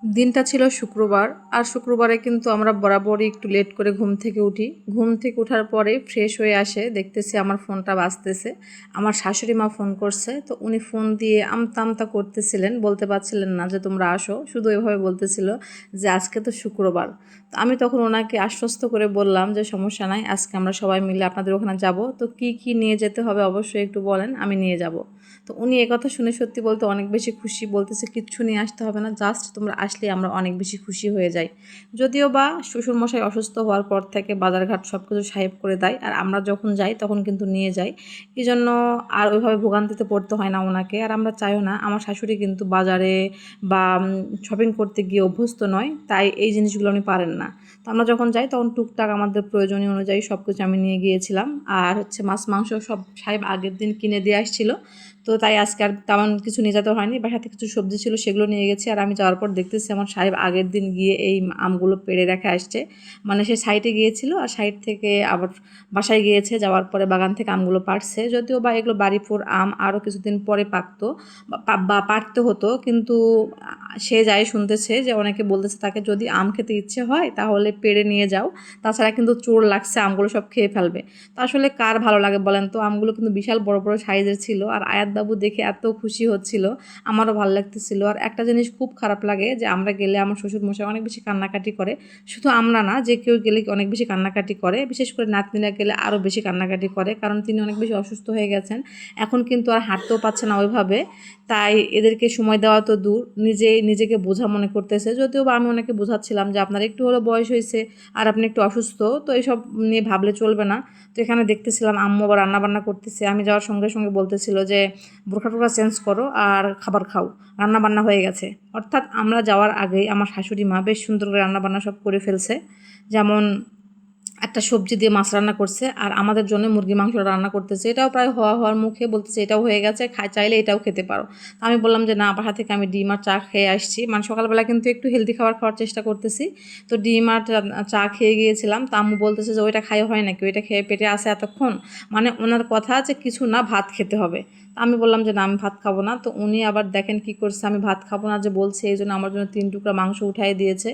দিনটা ছিল শুক্রবার। আর শুক্রবারে কিন্তু আমরা বরাবরই একটু লেট করে ঘুম থেকে উঠি। ঘুম থেকে ওঠার পরে ফ্রেশ হয়ে আসে দেখতেছি আমার ফোনটা বাজতেছে। আমার শাশুড়ি মা ফোন করছে, তো উনি ফোন দিয়ে আমতা আমতা করতেছিলেন, বলতে পারছিলেন না যে তোমরা আসো, শুধু এভাবে বলতেছিল যে আজকে তো শুক্রবার। তো আমি তখন ওনাকে আশ্বস্ত করে বললাম যে সমস্যা নাই, আজকে আমরা সবাই মিলে আপনাদের ওখানে যাব, তো কি কি নিয়ে যেতে হবে অবশ্যই একটু বলেন, আমি নিয়ে যাব। তো উনি একথা শুনে সত্যি বলতে অনেক বেশি খুশি, বলতেছে কিচ্ছু নিয়ে আসতে হবে না, জাস্ট তোমরা আসলে আমরা অনেক বেশি খুশি হয়ে যাই। যদিও বা শ্বশুরমশাই অসুস্থ হওয়ার পর থেকে বাজারঘাট সব কিছু সাহেব করে দেয়, আর আমরা যখন যাই তখন কিন্তু নিয়ে যাই। এই জন্য আর ওইভাবে ভোগান্তিতে পড়তে হয় না ওনাকে, আর আমরা চাইও না। আমার শাশুড়ি কিন্তু বাজারে বা শপিং করতে গিয়ে অভ্যস্ত নয়, তাই এই জিনিসগুলো উনি পারেন না। তো আমরা যখন যাই তখন টুকটাক আমাদের প্রয়োজনীয় অনুযায়ী সব কিছু আমি নিয়ে গিয়েছিলাম। আর মাছ মাংস সব সাহেব আগের দিন কিনে দিয়ে আসছিলো, তো তাই আজকে আর তেমন কিছু নিয়ে যেতে হয়নি। বাসাতে কিছু সবজি ছিল সেগুলো নিয়ে গেছি। আর আমি যাওয়ার পর দেখতেছি আমার সাহেব আগের দিন গিয়ে এই আমগুলো পেড়ে রেখে আসছে। মানে সে সাইডে গিয়েছিল আর সাইড থেকে আবার বাসায় গিয়েছে, যাওয়ার পরে বাগান থেকে আমগুলো পাড়ছে। যদিও বা এগুলো বাড়িপুর আম, আরও কিছুদিন পরে পাকতো বা পাড়তে হতো, কিন্তু সে যাই শুনতেছে যে অনেকে বলতেছে তাকে যদি আম খেতে ইচ্ছে হয় তাহলে পেড়ে নিয়ে যাও, তাছাড়া কিন্তু চোর লাগছে, আমগুলো সব খেয়ে ফেলবে। তো আসলে কার ভালো লাগে বলেন তো? আমগুলো কিন্তু বিশাল বড় বড় সাইজের ছিল, আর আয়াত বাবু দেখে এত খুশি হচ্ছিল, আমারও ভালো লাগতেছিল। আর একটা জিনিস খুব খারাপ লাগে যে আমরা গেলে আমার শ্বশুর মশাই অনেক বেশি কান্নাকাটি করে। শুধু আমরা না, যে কেউ গেলে অনেক বেশি কান্নাকাটি করে, বিশেষ করে নাতনিরা গেলে আরও বেশি কান্নাকাটি করে, কারণ তিনি অনেক বেশি অসুস্থ হয়ে গেছেন। এখন কিন্তু আর হাঁটতেও পারছে না ওইভাবে। তাই এদেরকে সময় দেওয়া তো দূর, নিজেকে বোঝা মনে করতেছে। যদিও বা আমি ওনাকে বোঝাচ্ছিলাম যে আপনার একটু হলেও বয়স হয়েছে আর আপনি একটু অসুস্থ, তো এইসব নিয়ে ভাবলে চলবে না। তো এখানে দেখতেছিলাম আম্মু আবার রান্নাবান্না করতেছে। আমি যাওয়ার সঙ্গে সঙ্গে বলতেছিল যে বোরখা টোরখা চেঞ্জ করো আর খাবার খাও, রান্নাবান্না হয়ে গেছে। অর্থাৎ আমরা যাওয়ার আগেই আমার শাশুড়ি মা বেশ সুন্দর করে রান্নাবান্না সব করে ফেলছে। যেমন একটা সবজি দিয়ে মাছ রান্না করছে, আর আমাদের জন্য মুরগি মাংস রান্না করতেছে। এটাও প্রায় হওয়ার মুখে, বলতেছে এটাও হয়ে গেছে, চাইলে এটাও খেতে পারো। তো আমি বললাম যে না, বাসা থেকে আমি ডিম আর চা খেয়ে আসছি, মানে সকালবেলা কিন্তু একটু হেলদি খাওয়ার চেষ্টা করতেছি। তো ডিম আর চা খেয়ে গিয়েছিলাম। তো আম্মু বলতেছে যে ওইটা খাই হয় নাকি, ওইটা খেয়ে পেটে আসে এতক্ষণ, মানে ওনার কথা যে কিছু না, ভাত খেতে হবে। আমি বললাম যে না, আমি ভাত খাবো না। তো উনি আবার দেখেন কি করছে, আমি ভাত খাবো না যে বলছে, এই জন্য আমার জন্য 3 টুকরা মাংস উঠাই দিয়েছে।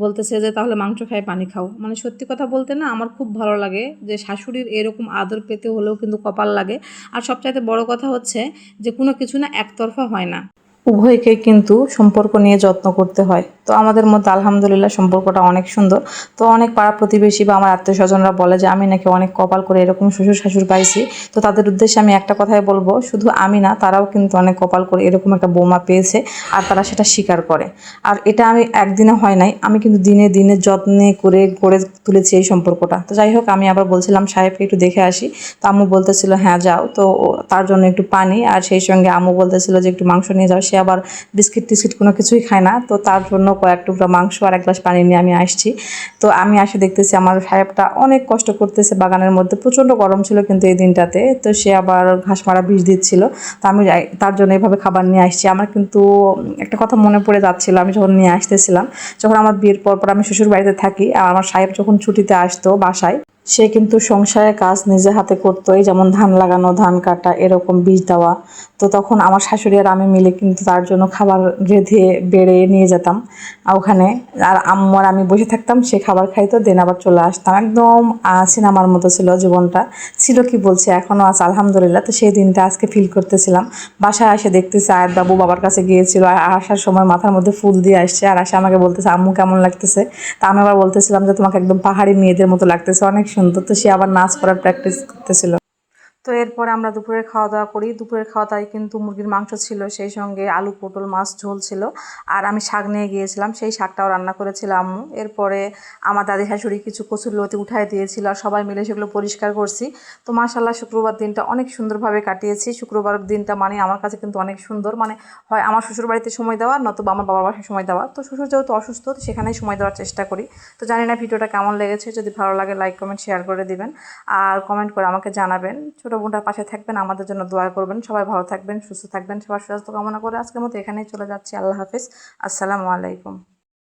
বলতেছে যে তাহলে মাংস খাই, পানি খাও। মানে সত্যি কথা বলতে না, আমার খুব ভালো লাগে যে শাশুড়ির এরকম আদর পেতে হলেও কিন্তু কপাল লাগে। আর সবচাইতে বড় কথা হচ্ছে যে কোনো কিছু না একতরফা হয় না, উভয়কে কিন্তু সম্পর্ক নিয়ে যত্ন করতে হয়। তো আমাদের মধ্যে আলহামদুলিল্লাহ সম্পর্কটা অনেক সুন্দর। তো অনেক পাড়া প্রতিবেশী বা আমার আত্মীয় স্বজনরা বলে যে আমি নাকি অনেক কপাল করে এরকম শ্বশুর শাশুড়ি পাইছি। তো তাদের উদ্দেশ্যে আমি একটা কথাই বলবো, শুধু আমি না, তারাও কিন্তু অনেক কপাল করে এরকম একটা বৌমা পেয়েছে, আর তারা সেটা স্বীকার করে। আর এটা আমি একদিনে হয় নাই, আমি কিন্তু দিনে দিনে যত্নে করে গড়ে তুলেছি এই সম্পর্কটা। তো যাই হোক, আমি আবার বলছিলাম সাহেবকে একটু দেখে আসি। তো আম্মু বলতেছিল হ্যাঁ যাও। তো তার জন্য একটু পানি, আর সেই সঙ্গে আম্মু বলতেছিল যে একটু মাংস নিয়ে যাও। সে আবার বিস্কিট টিস্কিট কোনো কিছুই খায় না, তো তার জন্য কয়েক টুকরা মাংস আর 1 গ্লাস পানি নিয়ে আমি আসছি। তো আমি আসে দেখতেছি আমার সাহেবটা অনেক কষ্ট করতেছে বাগানের মধ্যে, প্রচণ্ড গরম ছিল কিন্তু এই দিনটাতে। তো সে আবার ঘাস মারা বিষ দিচ্ছিল। তো আমি তার জন্য এইভাবে খাবার নিয়ে আসছি। আমার কিন্তু একটা কথা মনে পড়ে যাচ্ছিল, আমি যখন নিয়ে আসতেছিলাম, যখন আমার বিয়ের পর আমি শ্বশুর বাড়িতে থাকি, আর আমার সাহেব যখন ছুটিতে আসতো বাসায়, সে কিন্তু সংসারের কাজ নিজে হাতে করতো, এই যেমন ধান লাগানো, ধান কাটা, এরকম বীজ দেওয়া। তো তখন আমার শাশুড়ি আর আমি মিলে কিন্তু তার জন্য খাবার রেঁধে বেড়ে নিয়ে যেতাম ওখানে। আর আম্মু আর আমি বসে থাকতাম, সে খাবার খাইতো, দেন আবার চলে আসতাম। একদম সিনেমার মতো ছিল জীবনটা। ছিল কি বলছে, এখনও আছে আলহামদুলিল্লাহ। তো সেই দিনটা আজকে ফিল করতেছিলাম। বাসায় এসে দেখতেছি আয়াত বাবু বাবার কাছে গিয়েছিল, আর আসার সময় মাথার মধ্যে ফুল দিয়ে আসছে, আর আসে আমাকে বলতেছে আম্মু কেমন লাগতেছে। তা আমি আবার বলতেছিলাম যে তোমাকে একদম পাহাড়ি মেয়েদের মতো লাগতেছে, অনেক সুন্দর। তো সে আবার নাচ করার প্র্যাকটিস করতেছিল। তো এরপরে আমরা দুপুরের খাওয়া দাওয়া করি। দুপুরের খাওয়া দাওয়ায় কিন্তু মুরগির মাংস ছিল, সেই সঙ্গে আলু পটল মাছ ঝোল ছিল, আর আমি শাক নিয়ে গিয়েছিলাম, সেই শাকটাও রান্না করেছিল আম্মু। এরপরে আমার দাদি শাশুড়ি কিছু কচুরলতি উঠায় দিয়েছিল, আর সবাই মিলে সেগুলো পরিষ্কার করছি। তো মাশাআল্লাহ শুক্রবার দিনটা অনেক সুন্দরভাবে কাটিয়েছি। শুক্রবার দিনটা মানে আমার কাছে কিন্তু অনেক সুন্দর, মানে হয় আমার শ্বশুর বাড়িতে সময় দেওয়া, নতুবা আমার বাবার বাসায় সময় দেওয়া। তো শ্বশুর যেহেতু অসুস্থ, তো সেখানেই সময় দেওয়ার চেষ্টা করি। তো জানি না ভিডিওটা কেমন লেগেছে, যদি ভালো লাগে লাইক কমেন্ট শেয়ার করে দিবেন, আর কমেন্ট করে আমাকে জানাবেন। ছোটো বোনটার পাশে থাকবেন, আমাদের জন্য দোয়া করবেন। সবাই ভালো থাকবেন, সুস্থ থাকবেন, সবার সুস্বাস্থ্য কামনা করে আজকের মতো এখানেই চলে যাচ্ছি। আল্লাহ হাফিজ, আসসালামু আলাইকুম।